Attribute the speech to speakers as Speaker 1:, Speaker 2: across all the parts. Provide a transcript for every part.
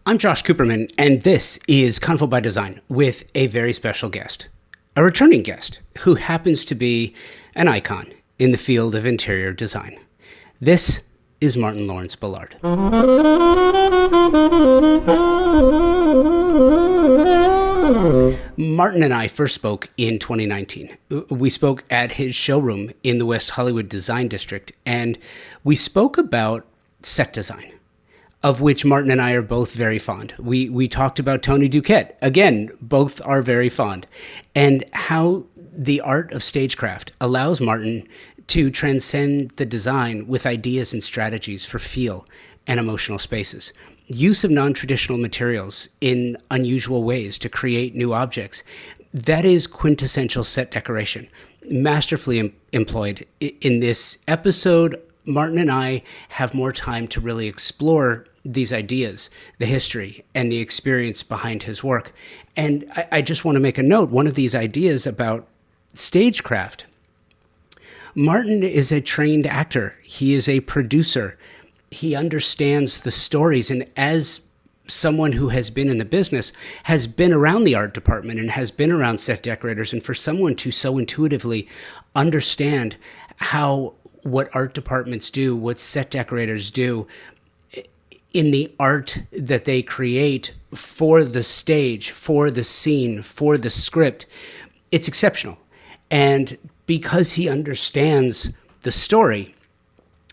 Speaker 1: I'm Josh Cooperman, and this is Convo by Design with a very special guest, a returning guest who happens to be an icon in the field of interior design. This is Martyn Lawrence Bullard. Martyn and I first spoke in 2019. We spoke at his showroom in the West Hollywood Design District, and we spoke about set design, of which Martyn and I are both very fond. We talked about Tony Duquette. Again, both are very fond. And how the art of stagecraft allows Martyn to transcend the design with ideas and strategies for feel and emotional spaces. Use of non-traditional materials in unusual ways to create new objects. That is quintessential set decoration, masterfully employed. In this episode, Martyn and I have more time to really explore these ideas, the history, and the experience behind his work. And I just want to make a note, one of these ideas about stagecraft. Martyn is a trained actor. He is a producer. He understands the stories, and as someone who has been in the business, has been around the art department and has been around set decorators, and for someone to so intuitively understand what art departments do, what set decorators do in the art that they create for the stage, for the scene, for the script, it's exceptional. And because he understands the story,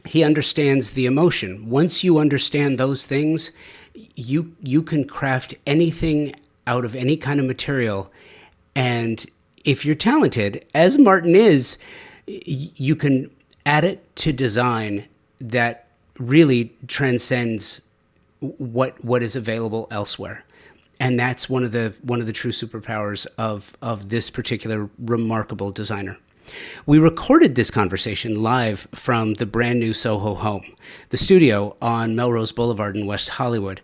Speaker 1: he understands the emotion. Once you understand those things, you can craft anything out of any kind of material. And if you're talented, as Martyn is, you can add it to design that really transcends what is available elsewhere. And that's one of the true superpowers of this particular remarkable designer. We recorded this conversation live from the brand new Soho home, the studio on Melrose Boulevard in West Hollywood.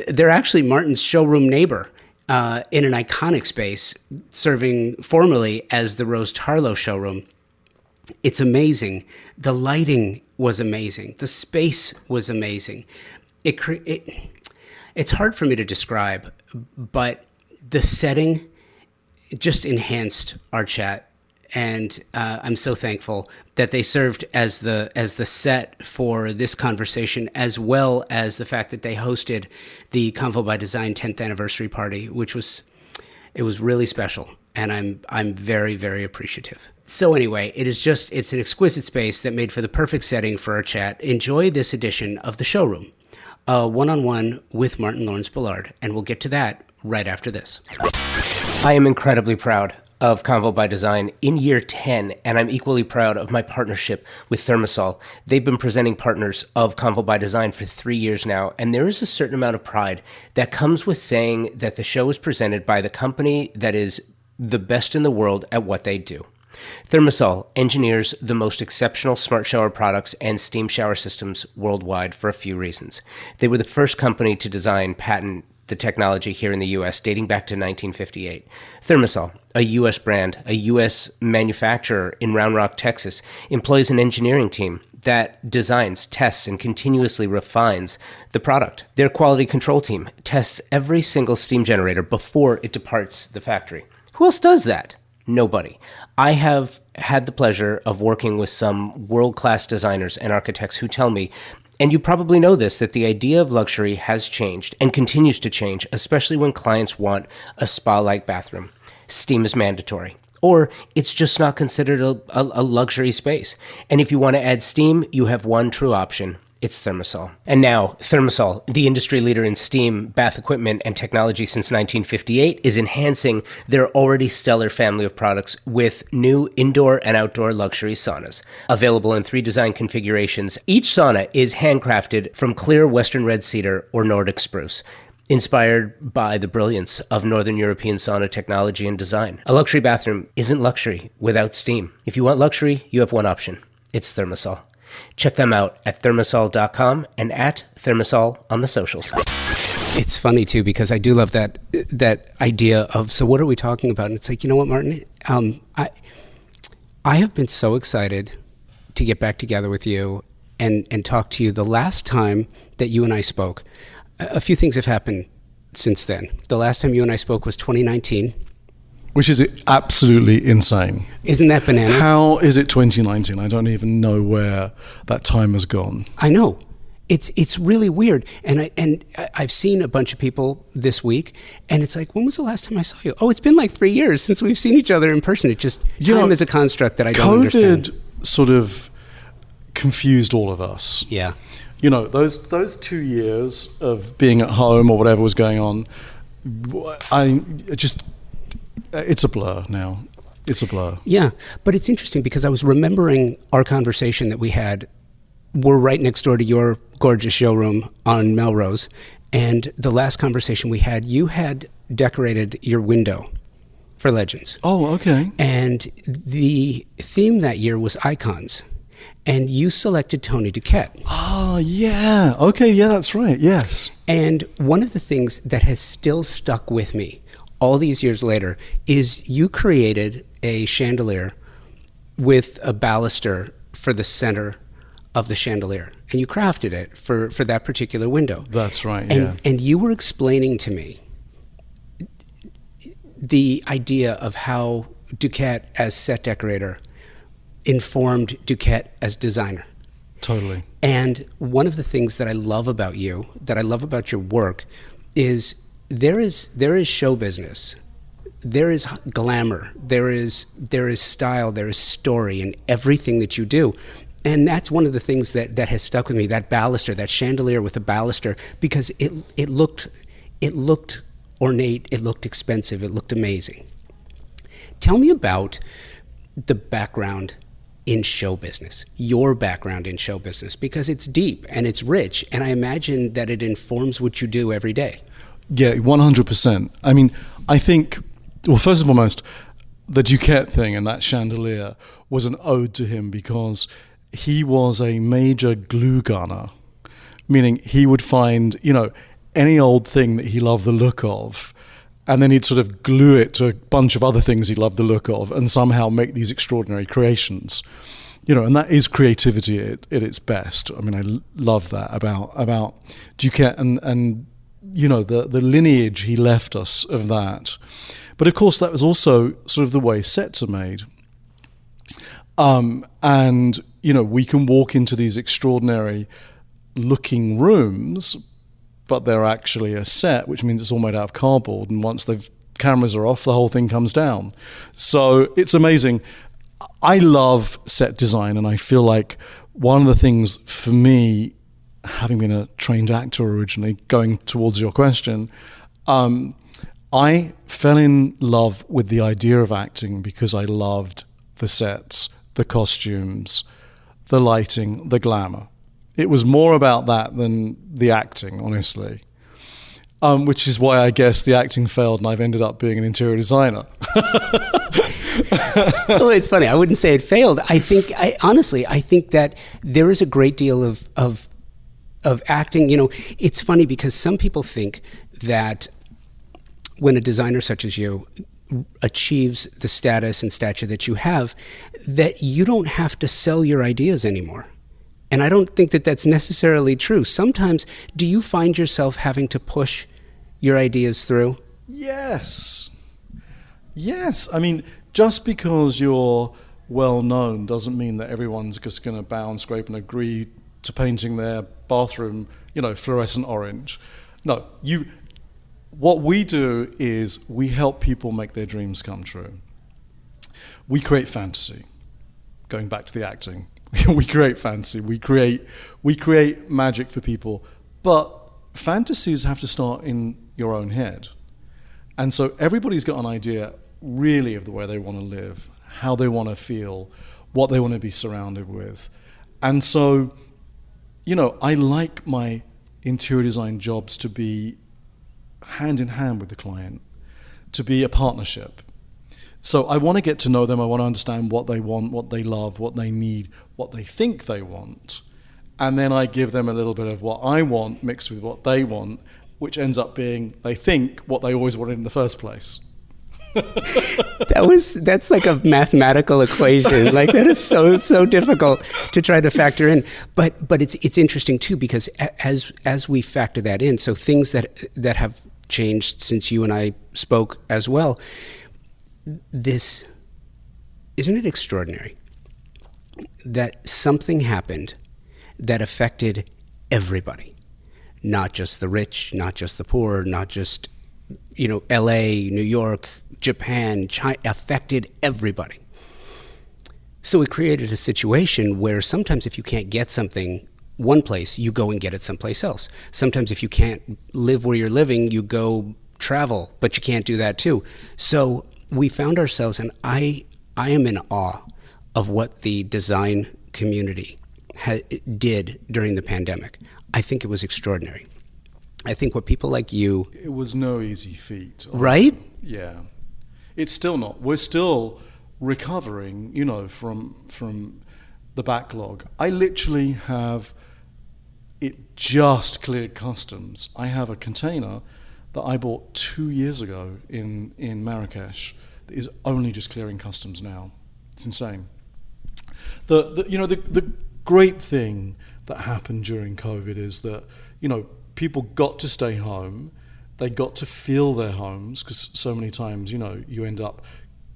Speaker 1: They're actually Martyn's showroom neighbor in an iconic space, serving formerly as the Rose Tarlow showroom. It's amazing. The lighting was amazing. The space was amazing. It's hard for me to describe, but the setting just enhanced our chat. And I'm so thankful that they served as the set for this conversation, as well as the fact that they hosted the Convo by Design 10th anniversary party, which was really special. And I'm very, very appreciative. So anyway, it's an exquisite space that made for the perfect setting for our chat. Enjoy this edition of the Showroom, one-on-one with Martyn Lawrence Bullard, and we'll get to that right after this. I am incredibly proud of Convo by Design in year 10, and I'm equally proud of my partnership with Thermosol. They've been presenting partners of Convo by Design for 3 years now, and there is a certain amount of pride that comes with saying that the show is presented by the company that is the best in the world at what they do. Thermosol engineers the most exceptional smart shower products and steam shower systems worldwide for a few reasons. They were the first company to design, patent the technology here in the U.S. dating back to 1958. Thermosol, a U.S. brand, a U.S. manufacturer in Round Rock, Texas, employs an engineering team that designs, tests, and continuously refines the product. Their quality control team tests every single steam generator before it departs the factory. Who else does that? Nobody. I have had the pleasure of working with some world-class designers and architects who tell me, and you probably know this, that the idea of luxury has changed and continues to change, especially when clients want a spa-like bathroom. Steam is mandatory, or it's just not considered a luxury space. And if you want to add steam, you have one true option. It's Thermosol. And now, Thermosol, the industry leader in steam, bath equipment, and technology since 1958, is enhancing their already stellar family of products with new indoor and outdoor luxury saunas. Available in 3 design configurations, each sauna is handcrafted from clear Western red cedar or Nordic spruce, inspired by the brilliance of Northern European sauna technology and design. A luxury bathroom isn't luxury without steam. If you want luxury, you have one option. It's Thermosol. Check them out at thermosol.com and at Thermosol on the socials. It's funny, too, because I do love that idea of, so what are we talking about? And it's like, you know what, Martyn? I have been so excited to get back together with you and talk to you. The last time that you and I spoke, A few things have happened since then. The last time you and I spoke was 2019.
Speaker 2: Which is absolutely insane.
Speaker 1: Isn't that bananas?
Speaker 2: How is it 2019? I don't even know where that time has gone.
Speaker 1: I know. It's really weird. And I've seen a bunch of people this week, and it's like, when was the last time I saw you? Oh, it's been like 3 years since we've seen each other in person. It just, time is a construct that I don't understand.
Speaker 2: COVID sort of confused all of us.
Speaker 1: Yeah.
Speaker 2: You know, those 2 years of being at home or whatever was going on, it's a blur now. It's a blur.
Speaker 1: Yeah, but it's interesting because I was remembering our conversation that we had. We're right next door to your gorgeous showroom on Melrose. And the last conversation we had, you had decorated your window for Legends.
Speaker 2: Oh, okay.
Speaker 1: And the theme that year was icons. And you selected Tony Duquette.
Speaker 2: Oh, yeah. Okay, yeah, that's right. Yes.
Speaker 1: And one of the things that has still stuck with me all these years later is you created a chandelier with a baluster for the center of the chandelier, and you crafted it for that particular window.
Speaker 2: That's right,
Speaker 1: and,
Speaker 2: yeah.
Speaker 1: And you were explaining to me the idea of how Duquette as set decorator informed Duquette as designer.
Speaker 2: Totally.
Speaker 1: And one of the things that I love about you, that I love about your work, is there is show business, there is glamour, there is style, there is story in everything that you do. And that's one of the things that has stuck with me, that baluster, that chandelier with a baluster, because it looked ornate, it looked expensive, it looked amazing. Tell me about the background in show business, your background in show business, because it's deep and it's rich, and I imagine that it informs what you do every day.
Speaker 2: Yeah, 100%. I mean, I think, well, first and foremost, the Duquette thing and that chandelier was an ode to him because he was a major glue gunner, meaning he would find, any old thing that he loved the look of, and then he'd sort of glue it to a bunch of other things he loved the look of and somehow make these extraordinary creations. And that is creativity at its best. I mean, I love that about Duquette and the lineage he left us of that. But of course, that was also sort of the way sets are made. And we can walk into these extraordinary looking rooms, but they're actually a set, which means it's all made out of cardboard. And once the cameras are off, the whole thing comes down. So it's amazing. I love set design, and I feel like one of the things for me, having been a trained actor originally, going towards your question, I fell in love with the idea of acting because I loved the sets, the costumes, the lighting, the glamour. It was more about that than the acting, honestly, which is why I guess the acting failed and I've ended up being an interior designer.
Speaker 1: Well, it's funny. I wouldn't say it failed. I think that there is a great deal of acting. It's funny because some people think that when a designer such as you achieves the status and stature that you have, that you don't have to sell your ideas anymore. And I don't think that that's necessarily true. Sometimes, do you find yourself having to push your ideas through?
Speaker 2: Yes. I mean, just because you're well known doesn't mean that everyone's just going to bow and scrape and agree to painting their bathroom, fluorescent orange. No, what we do is we help people make their dreams come true. We create fantasy. Going back to the acting, we create fantasy. We create magic for people, but fantasies have to start in your own head. And so everybody's got an idea really of the way they want to live, how they want to feel, what they want to be surrounded with. And so, I like my interior design jobs to be hand in hand with the client, to be a partnership. So I want to get to know them. I want to understand what they want, what they love, what they need, what they think they want. And then I give them a little bit of what I want mixed with what they want, which ends up being, they think, what they always wanted in the first place.
Speaker 1: That's like a mathematical equation. Like that is so difficult to try to factor in. But it's interesting too, because as we factor that in, so things that have changed since you and I spoke as well. This, isn't it extraordinary that something happened that affected everybody, not just the rich, not just the poor, not just, LA, New York, Japan, China, affected everybody. So it created a situation where sometimes if you can't get something one place, you go and get it someplace else. Sometimes if you can't live where you're living, you go travel, but you can't do that too. So we found ourselves, and I am in awe of what the design community did during the pandemic. I think it was extraordinary. I think what people like you...
Speaker 2: It was no easy feat.
Speaker 1: Right?
Speaker 2: Yeah. It's still not. We're still recovering, from the backlog. I literally have it just cleared customs. I have a container that I bought 2 years ago in Marrakesh that is only just clearing customs now. It's insane. The great thing that happened during COVID is that, people got to stay home. They got to feel their homes, because so many times, you end up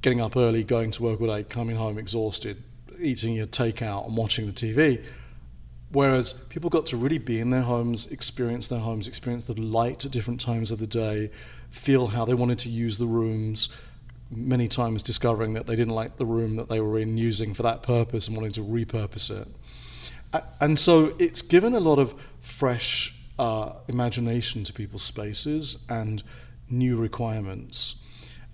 Speaker 2: getting up early, going to work all day, coming home exhausted, eating your takeout and watching the TV. Whereas people got to really be in their homes, experience the light at different times of the day, feel how they wanted to use the rooms, many times discovering that they didn't like the room that they were in using for that purpose and wanting to repurpose it. And so it's given a lot of fresh imagination to people's spaces and new requirements.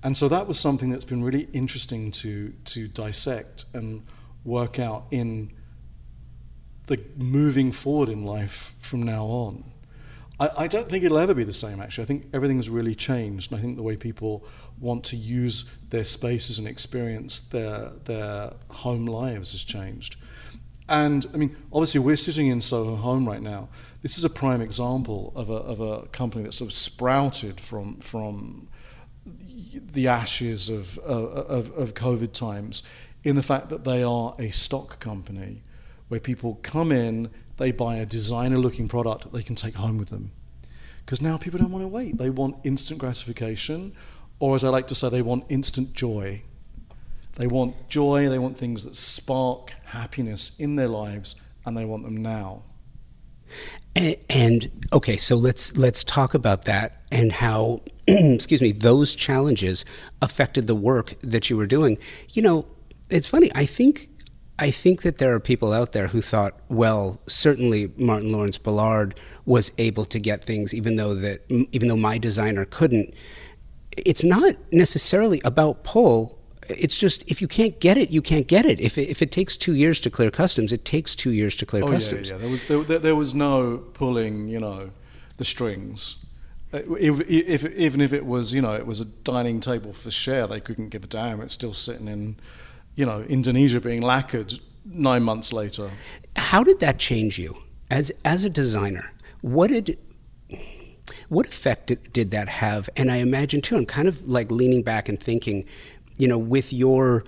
Speaker 2: And so that was something that's been really interesting to dissect and work out in the moving forward in life from now on. I don't think it'll ever be the same, actually. I think everything's really changed, and I think the way people want to use their spaces and experience their home lives has changed. And I mean, obviously we're sitting in Soho Home right now. This is a prime example of a company that sort of sprouted from the ashes of COVID times, in the fact that they are a stock company where people come in, they buy a designer-looking product that they can take home with them. Because now people don't want to wait. They want instant gratification, or as I like to say, they want instant joy. They want joy, they want things that spark happiness in their lives, and they want them now.
Speaker 1: And okay, so let's talk about that and how, excuse me, those challenges affected the work that you were doing. It's funny, I think that there are people out there who thought, well, certainly Martyn Lawrence Bullard was able to get things, even though my designer couldn't. It's not necessarily about pull. It's just, if you can't get it, you can't get it. If it takes 2 years to clear customs, it takes 2 years to clear customs.
Speaker 2: Yeah. There was no pulling, the strings. Even if it was, it was a dining table for share, they couldn't give a damn. It's still sitting in, Indonesia being lacquered 9 months later.
Speaker 1: How did that change you as a designer? What effect did that have? And I imagine too, I'm kind of like leaning back and thinking, with your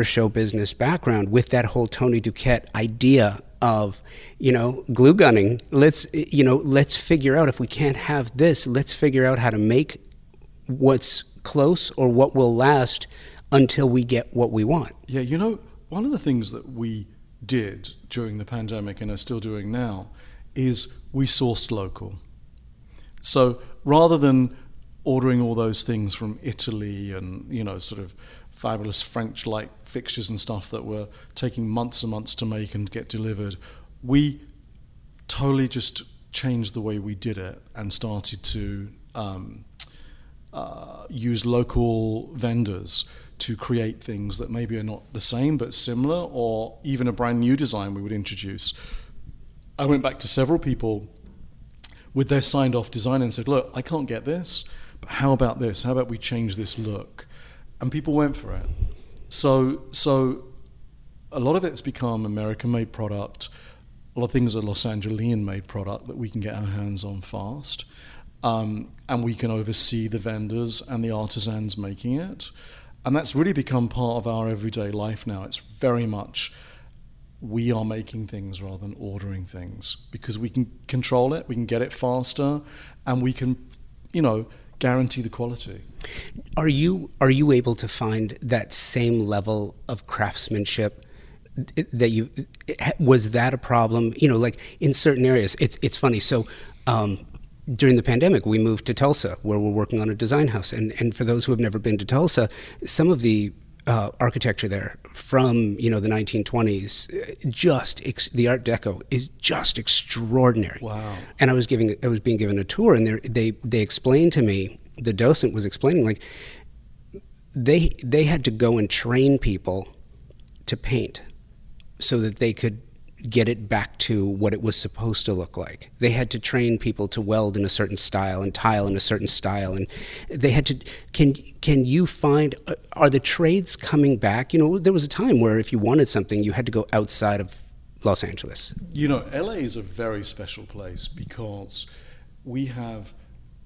Speaker 1: show business background, with that whole Tony Duquette idea of, glue gunning, let's figure out, if we can't have this, let's figure out how to make what's close or what will last until we get what we want.
Speaker 2: Yeah, one of the things that we did during the pandemic and are still doing now is we sourced local. So rather than ordering all those things from Italy and, sort of fabulous French light fixtures and stuff that were taking months and months to make and get delivered, we totally just changed the way we did it and started to use local vendors to create things that maybe are not the same but similar, or even a brand new design we would introduce. I went back to several people with their signed off design and said, look, I can't get this, but how about this? How about we change this look? And people went for it. So a lot of it's become American-made product. A lot of things are Los Angeles-made product that we can get our hands on fast. And we can oversee the vendors and the artisans making it. And that's really become part of our everyday life now. It's very much we are making things rather than ordering things, because we can control it, we can get it faster, and we can, guarantee the quality.
Speaker 1: Are you able to find that same level of craftsmanship was that a problem? Like in certain areas, it's funny. So during the pandemic, we moved to Tulsa, where we're working on a design house. And for those who have never been to Tulsa, some of the architecture there from the 1920s, the Art Deco is just extraordinary.
Speaker 2: Wow!
Speaker 1: And I was being given a tour, and they explained to me, the docent was explaining, like they had to go and train people to paint so that they could get it back to what it was supposed to look like. They had to train people to weld in a certain style and tile in a certain style, and they had to. Can you find, are the trades coming back? There was a time where if you wanted something, you had to go outside of Los Angeles.
Speaker 2: LA is a very special place because we have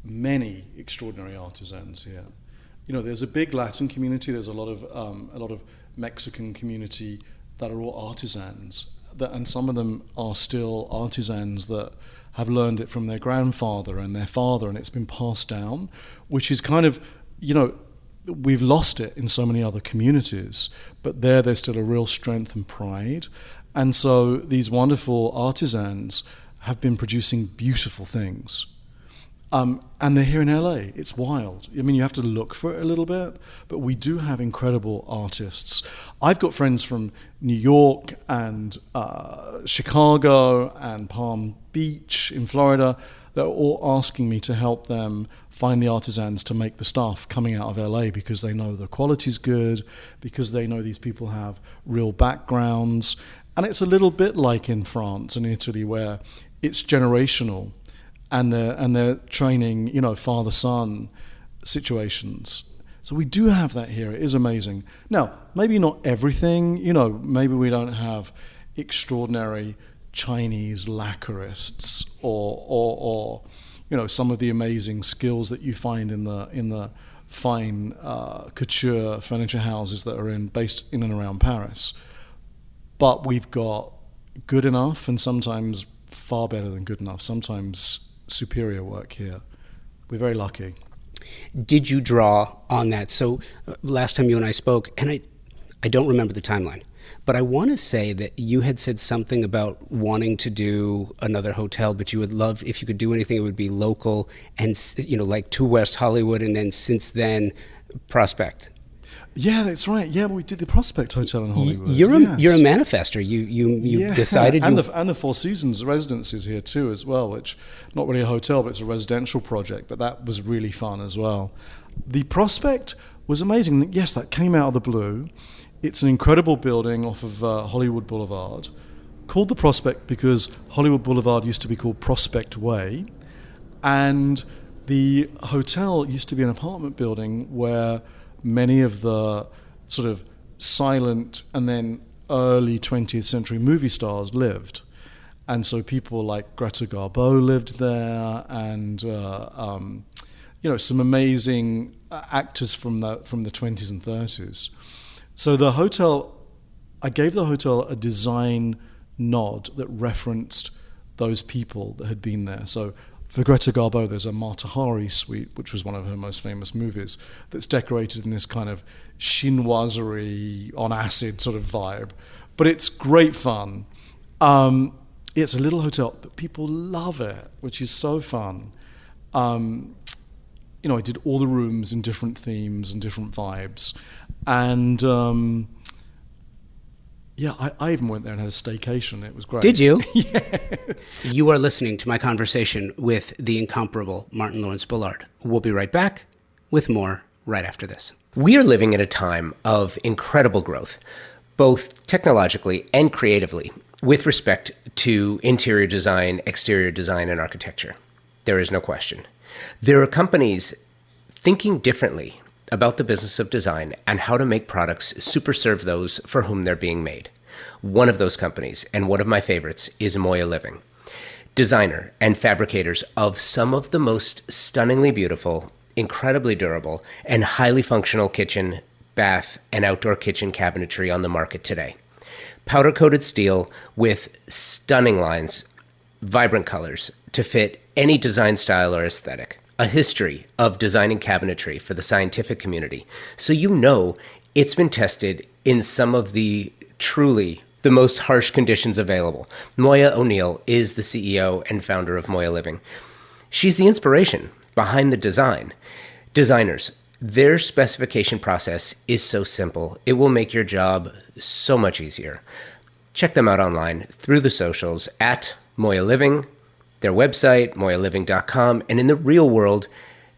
Speaker 2: many extraordinary artisans here. There's a big Latin community. There's a lot of Mexican community that are all artisans. And some of them are still artisans that have learned it from their grandfather and their father, and it's been passed down, which is kind of, we've lost it in so many other communities, but there's still a real strength and pride. And so these wonderful artisans have been producing beautiful things. And they're here in LA. It's wild. You have to look for it a little bit, but we do have incredible artists. I've got friends from New York and Chicago and Palm Beach in Florida that are all asking me to help them find the artisans to make the stuff coming out of LA, because they know the quality's good, because they know these people have real backgrounds. And it's a little bit like in France and Italy, where it's generational. And they're training, father-son situations. So we do have that here. It is amazing. Now, maybe not everything. Maybe we don't have extraordinary Chinese lacquerists or some of the amazing skills that you find in the fine couture furniture houses that are based in and around Paris. But we've got good enough, and sometimes far better than good enough. Sometimes superior work here. We're very lucky.
Speaker 1: Did you draw on that? So last time you and I spoke, and I don't remember the timeline, but I want to say that you had said something about wanting to do another hotel, but you would love, if you could do anything, it would be local and, like to West Hollywood, and then since then, Prospect.
Speaker 2: Yeah, that's right. Yeah, we did the Prospect Hotel in Hollywood.
Speaker 1: You're a manifester. You decided,
Speaker 2: and the Four Seasons residences here too as well, which not really a hotel, but it's a residential project. But that was really fun as well. The Prospect was amazing. Yes, that came out of the blue. It's an incredible building off of Hollywood Boulevard, called the Prospect because Hollywood Boulevard used to be called Prospect Way, and the hotel used to be an apartment building where many of the sort of silent and then early 20th century movie stars lived. And so people like Greta Garbo lived there, and some amazing actors from the 20s and 30s. So the hotel, I gave the hotel a design nod that referenced those people that had been there. So for Greta Garbo, there's a Mata Hari suite, which was one of her most famous movies, that's decorated in this kind of chinoiserie on acid sort of vibe. But it's great fun. It's a little hotel, but people love it, which is so fun. I did all the rooms in different themes and different vibes. And I even went there and had a staycation. It was great.
Speaker 1: Did you?
Speaker 2: Yes.
Speaker 1: You are listening to my conversation with the incomparable Martyn Lawrence Bullard. We'll be right back with more right after this. We are living at a time of incredible growth, both technologically and creatively, with respect to interior design, exterior design, and architecture. There is no question. There are companies thinking differently about the business of design and how to make products super serve those for whom they're being made. One of those companies, and one of my favorites, is Moya Living, designer and fabricators of some of the most stunningly beautiful, incredibly durable, and highly functional kitchen, bath, and outdoor kitchen cabinetry on the market today. Powder-coated steel with stunning lines, vibrant colors to fit any design style or aesthetic. A history of designing cabinetry for the scientific community, so you know it's been tested in some of the truly the most harsh conditions available. Moya O'Neill is the CEO and founder of Moya Living. She's the inspiration behind the design. Designers, their specification process is so simple. It will make your job so much easier. Check them out online through the socials at Moya Living, their website, moyaliving.com, and in the real world,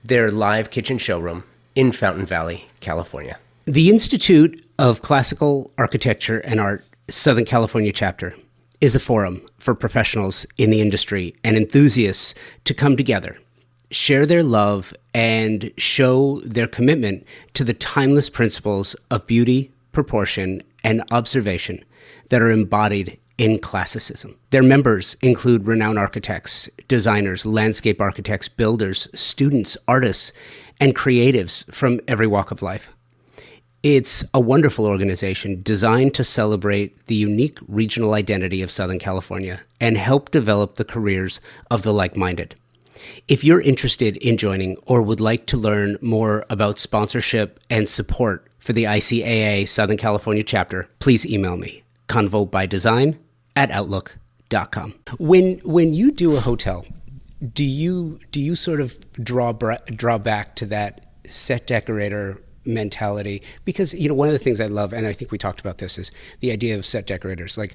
Speaker 1: their live kitchen showroom in Fountain Valley, California. The Institute of Classical Architecture and Art Southern California chapter is a forum for professionals in the industry and enthusiasts to come together, share their love, and show their commitment to the timeless principles of beauty, proportion, and observation that are embodied in classicism. Their members include renowned architects, designers, landscape architects, builders, students, artists, and creatives from every walk of life. It's a wonderful organization designed to celebrate the unique regional identity of Southern California and help develop the careers of the like-minded. If you're interested in joining or would like to learn more about sponsorship and support for the ICAA Southern California chapter, please email me, convobydesign@outlook.com. When you do a hotel, do you sort of draw back to that set decorator mentality? Because, you know, one of the things I love, and I think we talked about this, is the idea of set decorators. Like,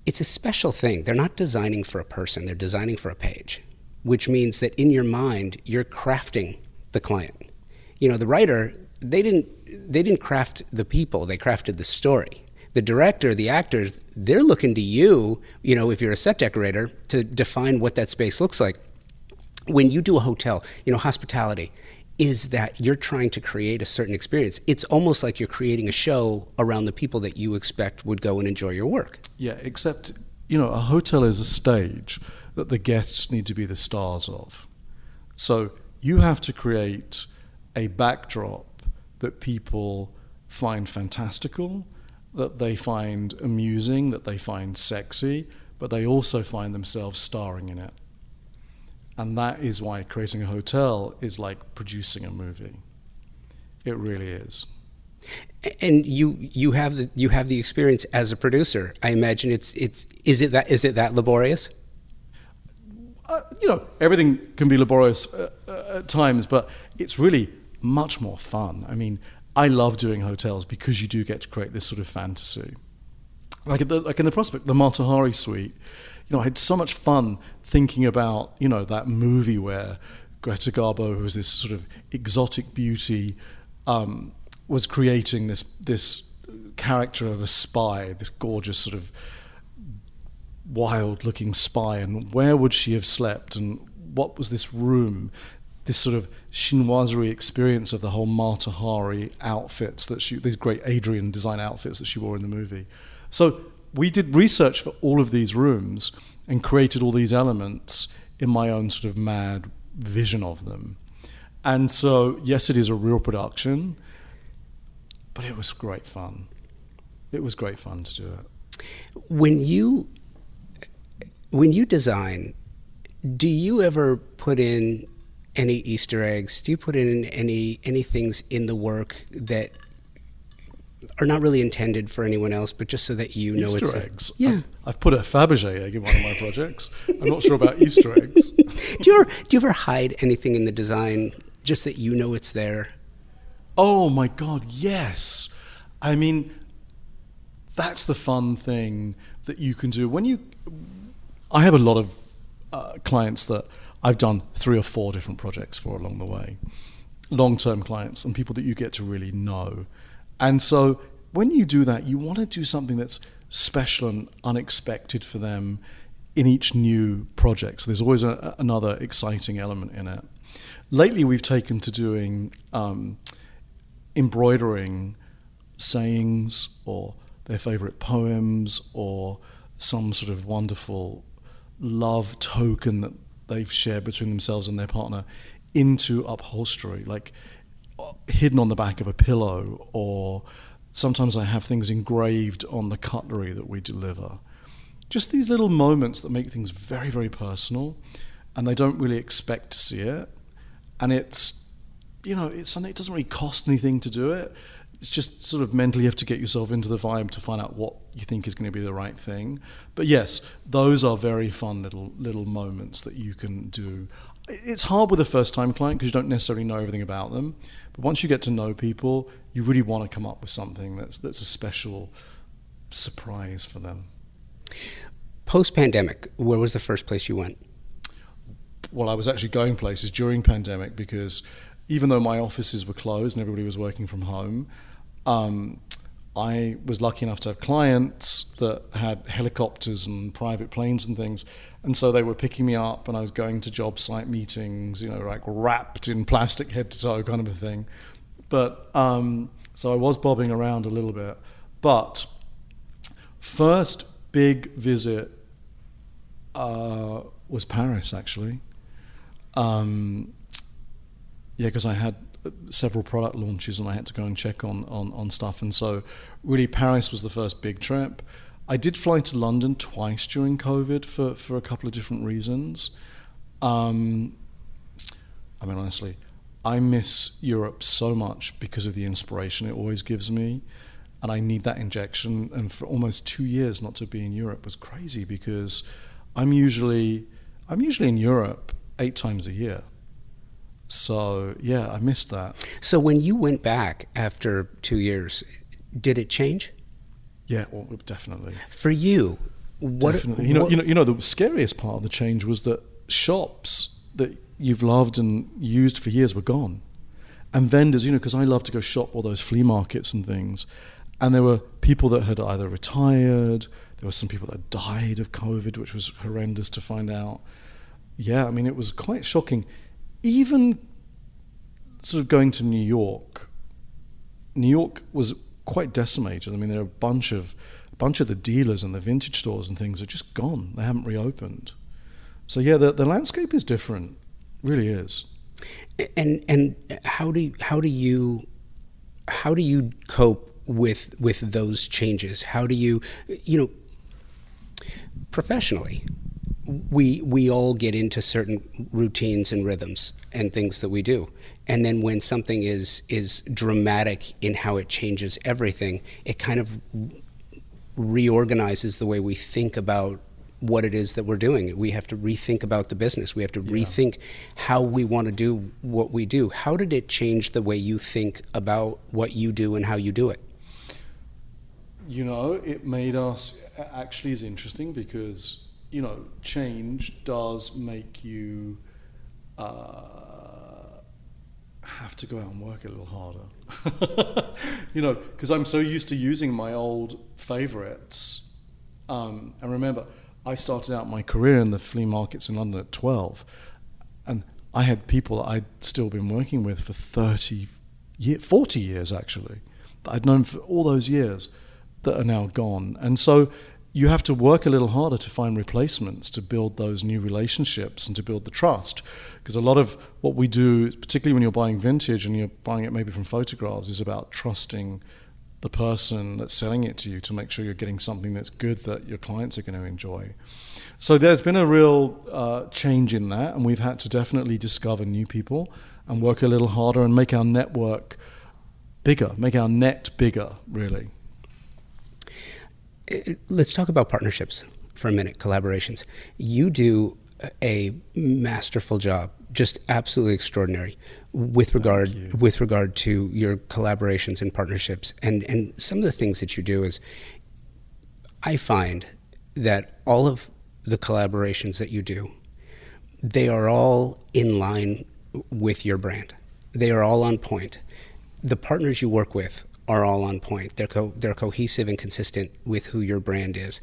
Speaker 1: it's a special thing. They're not designing for a person, they're designing for a page, which means that in your mind, you're crafting the client. You know, the writer, they didn't craft the people, they crafted the story. The director, the actors, they're looking to you, you know, if you're a set decorator, to define what that space looks like. When you do a hotel, you know, hospitality is that you're trying to create a certain experience. It's almost like you're creating a show around the people that you expect would go and enjoy your work.
Speaker 2: Yeah, except, you know, a hotel is a stage that the guests need to be the stars of. So you have to create a backdrop that people find fantastical, that they find amusing, that they find sexy, but they also find themselves starring in it. And that is why creating a hotel is like producing a movie. It really is.
Speaker 1: And you have the experience as a producer. I imagine is it that laborious?
Speaker 2: You know, everything can be laborious at times, but it's really much more fun. I mean, I love doing hotels because you do get to create this sort of fantasy. Like in the Prospect, the Matahari Suite, you know, I had so much fun thinking about, you know, that movie where Greta Garbo, who was this sort of exotic beauty, was creating this character of a spy, this gorgeous sort of wild-looking spy, and where would she have slept, and what was this room, this sort of chinoiserie experience of the whole Matahari outfits that these great Adrian design outfits that she wore in the movie. So we did research for all of these rooms and created all these elements in my own sort of mad vision of them. And so, yes, it is a real production, but it was great fun. It was great fun to do it.
Speaker 1: When you design, do you ever put in any Easter eggs? Do you put in any things in the work that are not really intended for anyone else, but just so that you know
Speaker 2: Easter
Speaker 1: it's
Speaker 2: eggs?
Speaker 1: Yeah.
Speaker 2: I've put a Fabergé egg in one of my projects. I'm not sure about Easter eggs.
Speaker 1: Do you ever hide anything in the design just that you know it's there?
Speaker 2: Oh my God, yes. I mean, that's the fun thing that you can do. I have a lot of clients that I've done 3 or 4 different projects for along the way. Long-term clients and people that you get to really know. And so when you do that, you want to do something that's special and unexpected for them in each new project. So there's always another exciting element in it. Lately, we've taken to doing embroidering sayings or their favorite poems or some sort of wonderful love token that they've shared between themselves and their partner into upholstery. Like hidden on the back of a pillow, or sometimes I have things engraved on the cutlery that we deliver. Just these little moments that make things very, very personal, and they don't really expect to see it. And it's something, it doesn't really cost anything to do it. It's just sort of mentally you have to get yourself into the vibe to find out what you think is going to be the right thing. But yes, those are very fun little moments that you can do. It's hard with a first-time client because you don't necessarily know everything about them. But once you get to know people, you really want to come up with something that's a special surprise for them.
Speaker 1: Post-pandemic, where was the first place you went?
Speaker 2: Well, I was actually going places during pandemic because even though my offices were closed and everybody was working from home, I was lucky enough to have clients that had helicopters and private planes and things. And so they were picking me up and I was going to job site meetings, like wrapped in plastic head to toe kind of a thing. But so I was bobbing around a little bit. But first big visit was Paris, actually. Because I had several product launches and I had to go and check on stuff, and so really Paris was the first big trip. I did fly to London twice during COVID for a couple of different reasons. Honestly, I miss Europe so much because of the inspiration it always gives me, and I need that injection. And for almost 2 years not to be in Europe was crazy because I'm usually in Europe 8 times a year. So, yeah, I missed that.
Speaker 1: So when you went back after 2 years, did it change?
Speaker 2: Yeah, well, definitely.
Speaker 1: For you, what...
Speaker 2: Definitely. The scariest part of the change was that shops that you've loved and used for years were gone. And vendors, because I love to go shop all those flea markets and things. And there were people that had either retired, there were some people that died of COVID, which was horrendous to find out. Yeah, it was quite shocking. Even sort of going to New York was quite decimated. There are a bunch of the dealers and the vintage stores and things are just gone. They haven't reopened. So yeah, the landscape is different. It really is.
Speaker 1: And how do you cope with those changes? How do you professionally? We all get into certain routines and rhythms and things that we do. And then when something is dramatic in how it changes everything, it kind of reorganizes the way we think about what it is that we're doing. We have to rethink about the business. We have to rethink how we want to do what we do. How did it change the way you think about what you do and how you do it?
Speaker 2: It made us, actually is interesting because change does make you have to go out and work a little harder. Because I'm so used to using my old favorites. And remember, I started out my career in the flea markets in London at 12. And I had people that I'd still been working with for 40 years actually, that I'd known for all those years that are now gone. And so you have to work a little harder to find replacements, to build those new relationships and to build the trust. Because a lot of what we do, particularly when you're buying vintage and you're buying it maybe from photographs, is about trusting the person that's selling it to you to make sure you're getting something that's good that your clients are going to enjoy. So there's been a real change in that, and we've had to definitely discover new people and work a little harder and make our network bigger, make our net bigger, really.
Speaker 1: Let's talk about partnerships for a minute, collaborations. You do a masterful job, just absolutely extraordinary with regard to your collaborations and partnerships. And some of the things that you do is, I find that all of the collaborations that you do, they are all in line with your brand. They are all on point. The partners you work with are all on point. They're cohesive and consistent with who your brand is.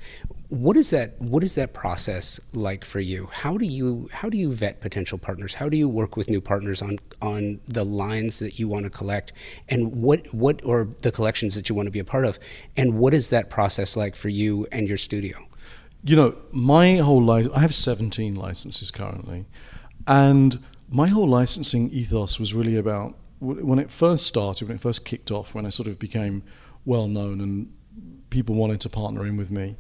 Speaker 1: What is that process like for you? How do you vet potential partners? How do you work with new partners on the lines that you want to collect, and what or the collections that you want to be a part of? And what is that process like for you and your studio?
Speaker 2: My whole life, I have 17 licenses currently, and my whole licensing ethos was really about when it first started, when it first kicked off, when I sort of became well known and people wanted to partner in with me,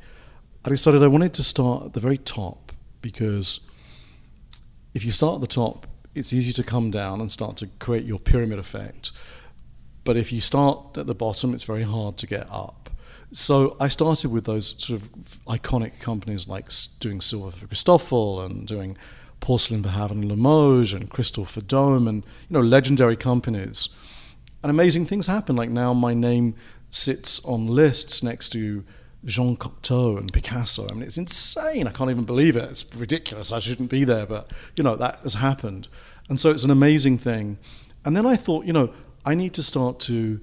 Speaker 2: I decided I wanted to start at the very top, because if you start at the top, it's easy to come down and start to create your pyramid effect. But if you start at the bottom, it's very hard to get up. So I started with those sort of iconic companies like doing silver for Christoffel and doing porcelain for Havre and Limoges and crystal for Dome, and legendary companies. And amazing things happen. Like now my name sits on lists next to Jean Cocteau and Picasso. I mean, it's insane. I can't even believe it. It's ridiculous. I shouldn't be there, but that has happened. And so it's an amazing thing. And then I thought, I need to start to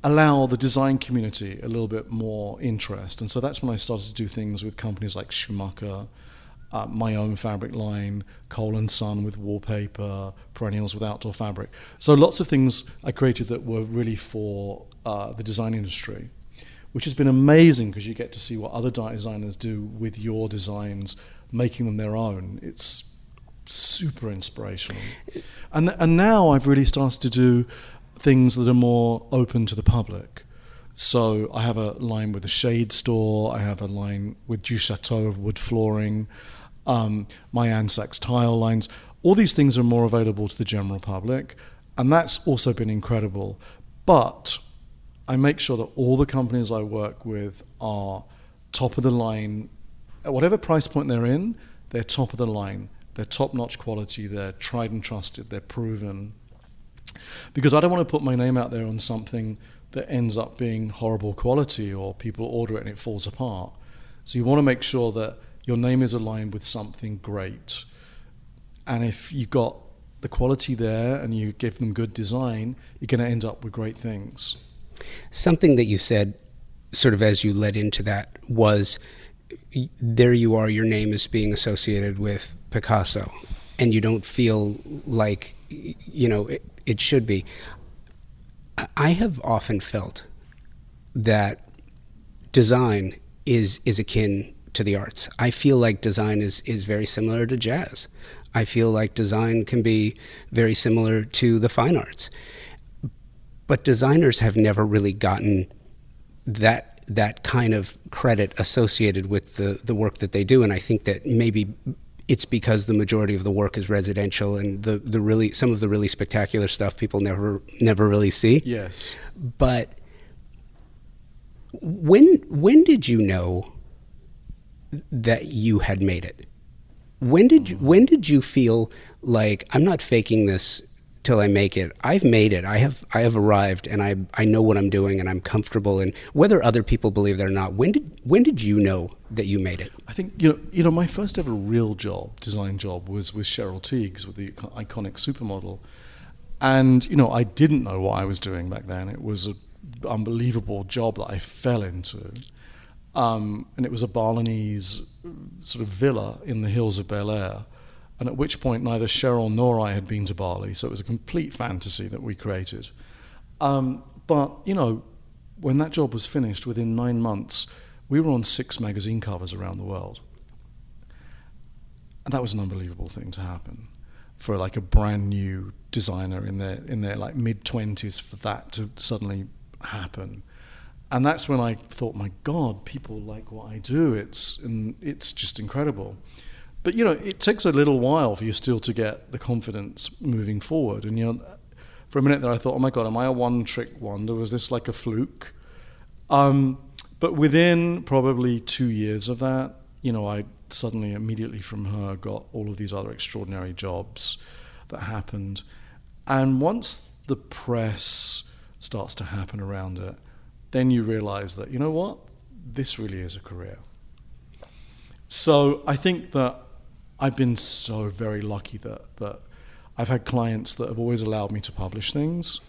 Speaker 2: allow the design community a little bit more interest. And so that's when I started to do things with companies like Schumacher, my own fabric line, Cole & Son with wallpaper, Perennials with outdoor fabric. So lots of things I created that were really for the design industry, which has been amazing because you get to see what other designers do with your designs, making them their own. It's super inspirational. And now I've really started to do things that are more open to the public. So I have a line with a shade store, I have a line with Du Chateau of wood flooring, my Ansax tile lines. All these things are more available to the general public, and that's also been incredible. But I make sure that all the companies I work with are top of the line. At whatever price point they're in, they're top of the line. They're top-notch quality, they're tried and trusted, they're proven. Because I don't want to put my name out there on something that ends up being horrible quality or people order it and it falls apart. So you want to make sure that your name is aligned with something great. And if you got the quality there and you give them good design, you're going to end up with great things.
Speaker 1: Something that you said sort of as you led into that was, there you are, your name is being associated with Picasso, and you don't feel like, it should be. I have often felt that design is akin to the arts. I feel like design is very similar to jazz. I feel like design can be very similar to the fine arts. But designers have never really gotten that kind of credit associated with the work that they do, and I think that maybe it's because the majority of the work is residential, and the really some of the really spectacular stuff people never really see.
Speaker 2: Yes.
Speaker 1: But when did you know that you had made it? When did you feel like, I'm not faking this till I make it? I've made it. I have arrived, and I know what I'm doing, and I'm comfortable. And whether other people believe that or not, when did you know that you made it?
Speaker 2: I think my first ever real design job, was with Cheryl Tiegs, with the iconic supermodel, and I didn't know what I was doing back then. It was an unbelievable job that I fell into, and it was a Balinese sort of villa in the hills of Bel Air. And at which point neither Cheryl nor I had been to Bali, so it was a complete fantasy that we created. But when that job was finished, within 9 months, we were on 6 magazine covers around the world. And that was an unbelievable thing to happen for like a brand new designer in their like mid-20s, for that to suddenly happen. And that's when I thought, my God, people like what I do. It's just incredible. But it takes a little while for you still to get the confidence moving forward. And for a minute there, I thought, oh my God, am I a one-trick wonder? Was this like a fluke? But within probably 2 years of that, I suddenly, immediately from her, got all of these other extraordinary jobs that happened. And once the press starts to happen around it, then you realize that, this really is a career. So I think that I've been so very lucky that I've had clients that have always allowed me to publish things,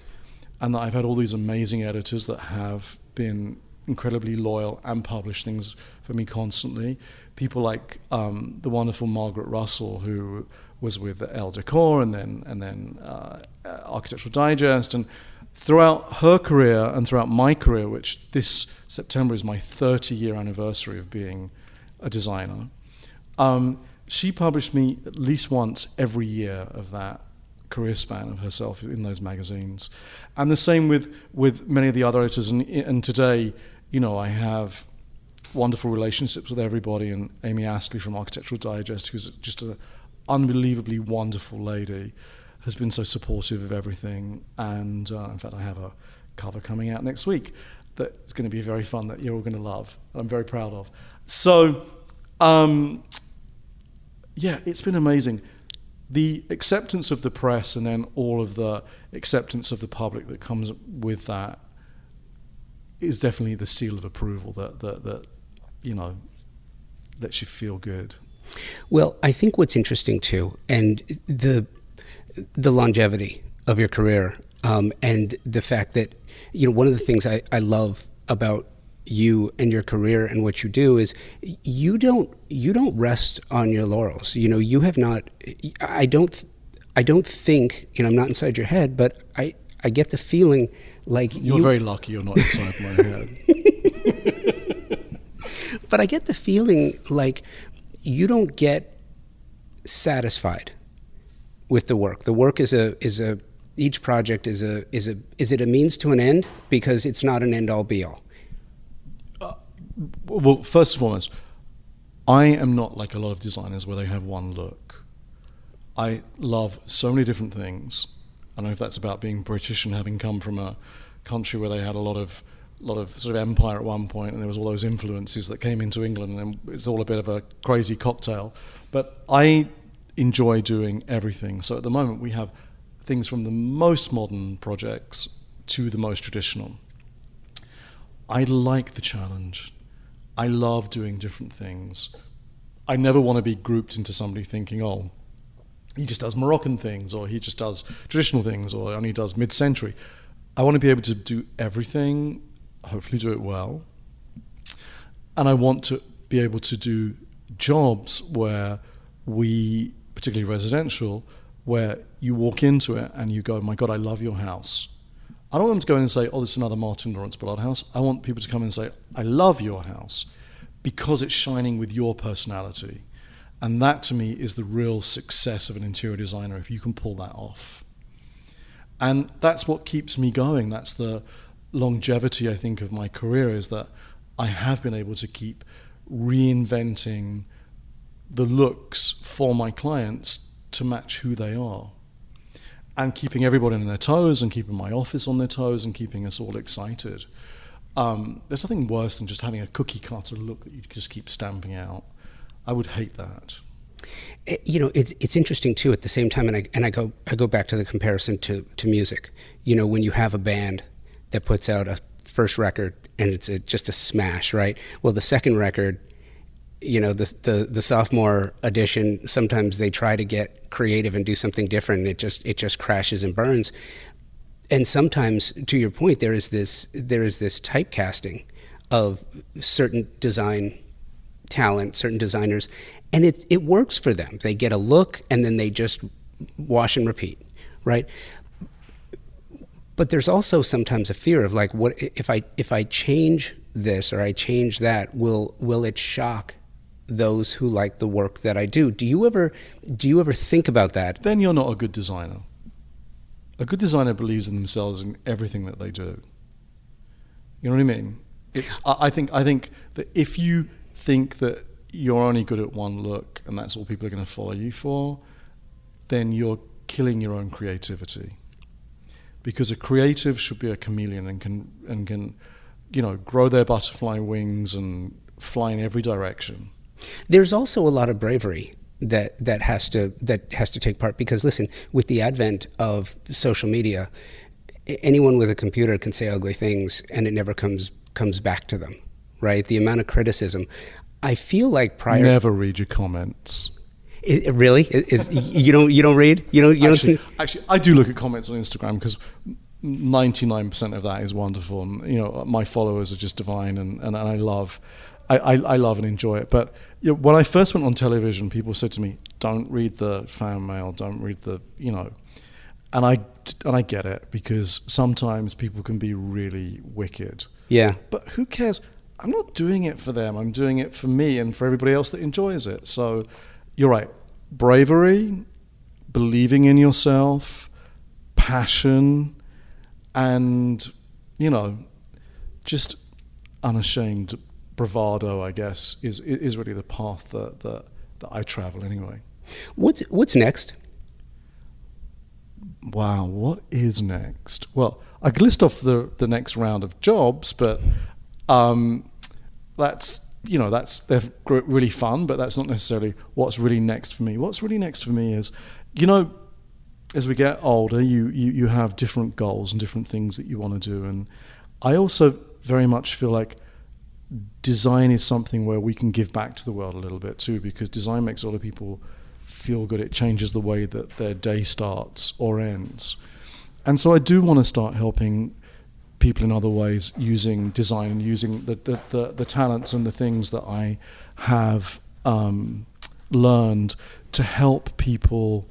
Speaker 2: and that I've had all these amazing editors that have been incredibly loyal and published things for me constantly. People like the wonderful Margaret Russell, who was with Elle Decor and then Architectural Digest, and throughout her career and throughout my career, which this September is my 30-year anniversary of being a designer, she published me at least once every year of that career span of herself in those magazines. And the same with many of the other editors. And today, I have wonderful relationships with everybody. And Amy Astley from Architectural Digest, who's just an unbelievably wonderful lady, has been so supportive of everything. And in fact, I have a cover coming out next week that's going to be very fun, that you're all going to love. I'm very proud of. So, it's been amazing. The acceptance of the press and then all of the acceptance of the public that comes with that is definitely the seal of approval that lets you feel good.
Speaker 1: Well, I think what's interesting too, and the longevity of your career, and the fact that, one of the things I love about you and your career and what you do is you don't rest on your laurels. You have not. I don't think. I'm not inside your head, but I get the feeling like
Speaker 2: you're very lucky you're not inside my head.
Speaker 1: But I get the feeling like you don't get satisfied with the work. The work is each project is it a means to an end, because it's not an end all be all.
Speaker 2: Well, first and foremost, I am not like a lot of designers where they have one look. I love so many different things. I don't know if that's about being British and having come from a country where they had a lot of sort of empire at one point, and there was all those influences that came into England, and it's all a bit of a crazy cocktail. But I enjoy doing everything. So at the moment, we have things from the most modern projects to the most traditional. I like the challenge. I love doing different things. I never want to be grouped into somebody thinking, oh, he just does Moroccan things, or he just does traditional things, or only does mid-century. I want to be able to do everything, hopefully do it well. And I want to be able to do jobs where we, particularly residential, where you walk into it and you go, my God, I love your house. I don't want them to go in and say, oh, this is another Martyn Lawrence Bullard house. I want people to come in and say, I love your house because it's shining with your personality. And that, to me, is the real success of an interior designer, if you can pull that off. And that's what keeps me going. That's the longevity, I think, of my career, is that I have been able to keep reinventing the looks for my clients to match who they are. And keeping everybody on their toes, and keeping my office on their toes, and keeping us all excited. There's nothing worse than just having a cookie cutter look that you just keep stamping out. I would hate that.
Speaker 1: It's interesting too. At the same time, and I go back to the comparison to music. When you have a band that puts out a first record and it's just a smash, right? Well, the second record, the sophomore edition, sometimes they try to get creative and do something different, and it just crashes and burns. And sometimes, to your point, there is this typecasting of certain design talent, certain designers, and it works for them. They get a look and then they just wash and repeat, right? But there's also sometimes a fear of like, what if I change this or I change that, will it shock those who like the work that I do? Do you ever think about that?
Speaker 2: Then you're not a good designer. A good designer believes in themselves in everything that they do. You know what I mean? I think that if you think that you're only good at one look and that's all people are going to follow you for, then you're killing your own creativity. Because a creative should be a chameleon and can grow their butterfly wings and fly in every direction.
Speaker 1: There's also a lot of bravery that has to take part, because listen, with the advent of social media, anyone with a computer can say ugly things and it never comes back to them, right? The amount of criticism. I feel like prior.
Speaker 2: Never read your comments.
Speaker 1: Really? You don't read?
Speaker 2: Actually, I do look at comments on Instagram, because 99% of that is wonderful, and my followers are just divine, and I love and enjoy it. But when I first went on television, people said to me, "Don't read the fan mail. Don't read the and I get it, because sometimes people can be really wicked.
Speaker 1: Yeah.
Speaker 2: But who cares? I'm not doing it for them. I'm doing it for me and for everybody else that enjoys it. So you're right. Bravery, believing in yourself, passion, and, just unashamed bravado, I guess, is really the path that I travel anyway.
Speaker 1: What's next?
Speaker 2: Wow, what is next? Well, I could list off the next round of jobs, but they're really fun, but that's not necessarily what's really next for me. What's really next for me is, as we get older, you have different goals and different things that you want to do, and I also very much feel like design is something where we can give back to the world a little bit too, because design makes a lot of people feel good. It changes the way that their day starts or ends. And so I do want to start helping people in other ways using design and using the talents and the things that I have learned to help people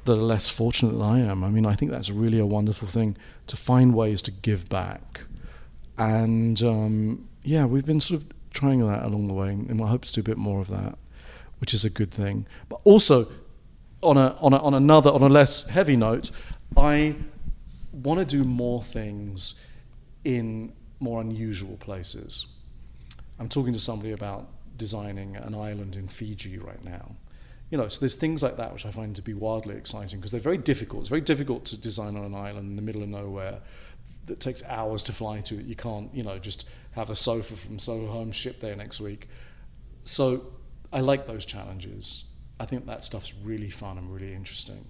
Speaker 2: that are less fortunate than I am. I mean, I think that's really a wonderful thing, to find ways to give back. And we've been sort of trying that along the way, and I hope to do a bit more of that, which is a good thing. But also, on a less heavy note, I want to do more things in more unusual places. I'm talking to somebody about designing an island in Fiji right now. So there's things like that which I find to be wildly exciting, because they're very difficult. It's very difficult to design on an island in the middle of nowhere that takes hours to fly to, that you can't, just have a sofa from Soho Home shipped there next week. So I like those challenges. I think that stuff's really fun and really interesting.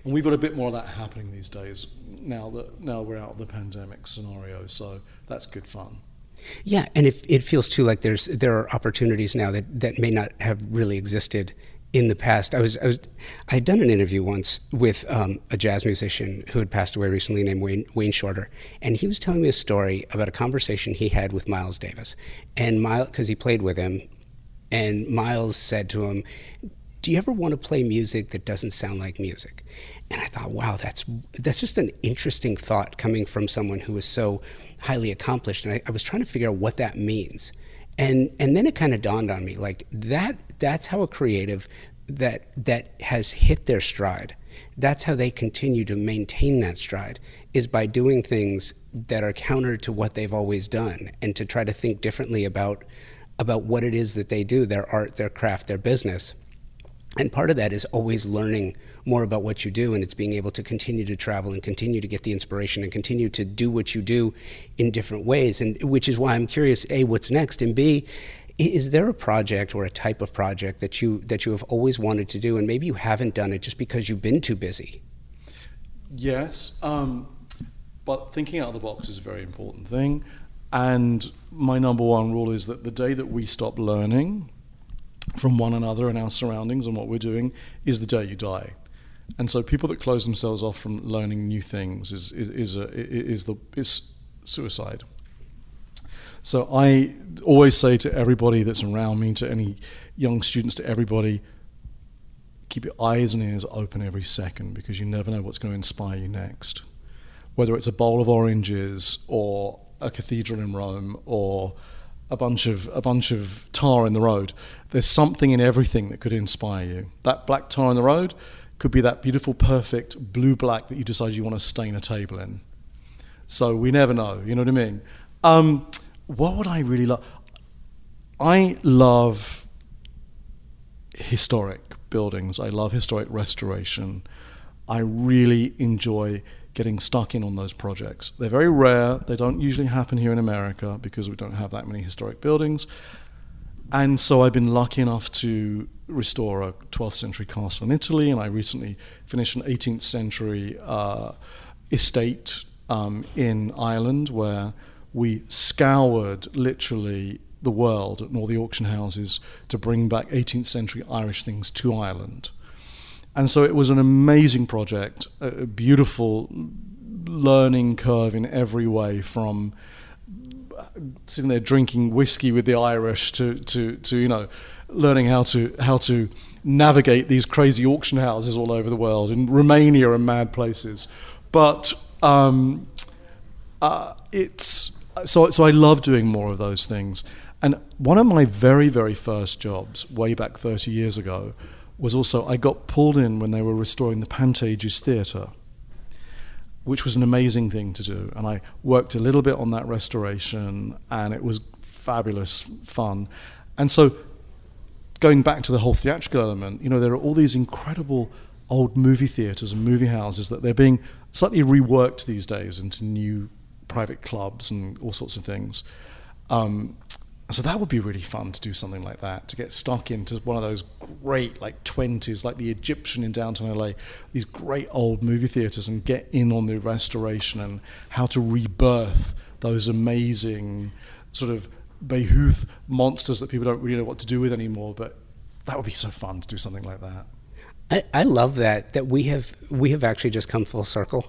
Speaker 2: And we've got a bit more of that happening these days now we're out of the pandemic scenario, so that's good fun.
Speaker 1: Yeah, and it feels too like there are opportunities now that may not have really existed in the past. I had done an interview once with a jazz musician who had passed away recently named Wayne Shorter, and he was telling me a story about a conversation he had with Miles Davis, and because he played with him, and Miles said to him, "Do you ever want to play music that doesn't sound like music?" And I thought, wow, that's just an interesting thought coming from someone who is so highly accomplished. And I was trying to figure out what that means. And then it kind of dawned on me, like that's how a creative that has hit their stride, that's how they continue to maintain that stride, is by doing things that are counter to what they've always done, and to try to think differently about what it is that they do, their art, their craft, their business. And part of that is always learning more about what you do, and it's being able to continue to travel and continue to get the inspiration and continue to do what you do in different ways. And which is why I'm curious, A, what's next, and B, is there a project or a type of project that you have always wanted to do, and maybe you haven't done it just because you've been too busy?
Speaker 2: Yes, but thinking out of the box is a very important thing. And my number one rule is that the day that we stop learning from one another and our surroundings and what we're doing is the day you die. And so people that close themselves off from learning new things is suicide. So I always say to everybody that's around me, to any young students, to everybody, keep your eyes and ears open every second, because you never know what's going to inspire you next. Whether it's a bowl of oranges or a cathedral in Rome or a bunch of tar in the road, there's something in everything that could inspire you. That black tar in the road could be that beautiful, perfect blue-black that you decide you want to stain a table in. So we never know, you know what I mean? What would I really love? I love historic buildings. I love historic restoration. I really enjoy getting stuck in on those projects. They're very rare. They don't usually happen here in America because we don't have that many historic buildings. And so I've been lucky enough to restore a 12th century castle in Italy, and I recently finished an 18th century estate in Ireland, where we scoured literally the world and all the auction houses to bring back 18th century Irish things to Ireland. And so it was an amazing project, a beautiful learning curve in every way, from sitting there drinking whiskey with the Irish to learning how to navigate these crazy auction houses all over the world, in Romania and mad places. But it's so I love doing more of those things. And one of my very, very first jobs, way back 30 years ago, was also I got pulled in when they were restoring the Pantages Theatre, which was an amazing thing to do. And I worked a little bit on that restoration, and it was fabulous fun. And so going back to the whole theatrical element, there are all these incredible old movie theatres and movie houses that they're being slightly reworked these days into new private clubs and all sorts of things. So that would be really fun to do something like that, to get stuck into one of those great 20s, like the Egyptian in downtown LA, these great old movie theatres, and get in on the restoration and how to rebirth those amazing sort of Behemoth monsters that people don't really know what to do with anymore. But that would be so fun to do something like that.
Speaker 1: I love that we have actually just come full circle.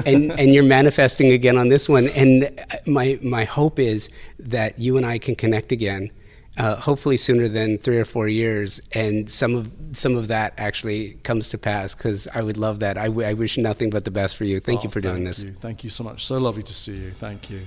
Speaker 1: and you're manifesting again on this one, and my hope is that you and I can connect again, hopefully sooner than 3 or 4 years, and some of that actually comes to pass, because I would love that. I wish nothing but the best for you. Thank you for doing this.
Speaker 2: Thank you so much. So lovely to see you. Thank you.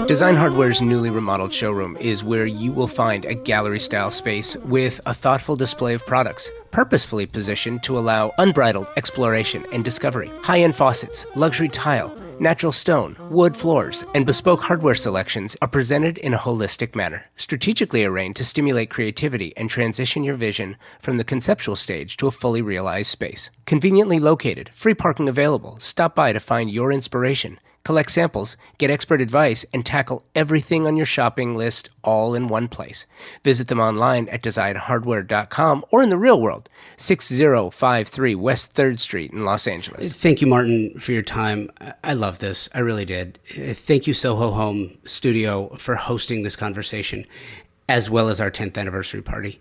Speaker 3: Design Hardware's newly remodeled showroom is where you will find a gallery-style space with a thoughtful display of products, purposefully positioned to allow unbridled exploration and discovery. High-end faucets, luxury tile, natural stone, wood floors, and bespoke hardware selections are presented in a holistic manner, strategically arranged to stimulate creativity and transition your vision from the conceptual stage to a fully realized space. Conveniently located, free parking available. Stop by to find your inspiration. Collect samples, get expert advice, and tackle everything on your shopping list all in one place. Visit them online at designhardware.com or in the real world, 6053 West 3rd Street in Los Angeles.
Speaker 1: Thank you, Martyn, for your time. I love this. I really did. Thank you, Soho Home Studio, for hosting this conversation, as well as our 10th anniversary party.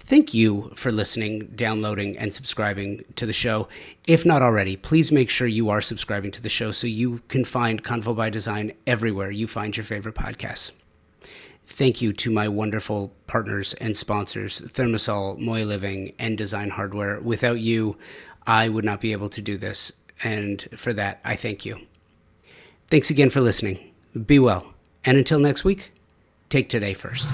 Speaker 1: Thank you for listening, downloading, and subscribing to the show. If not already, please make sure you are subscribing to the show so you can find Convo by Design everywhere you find your favorite podcasts. Thank you to my wonderful partners and sponsors, Thermosol, Moy Living, and Design Hardware. Without you, I would not be able to do this, and for that, I thank you. Thanks again for listening. Be well, and until next week, take today first.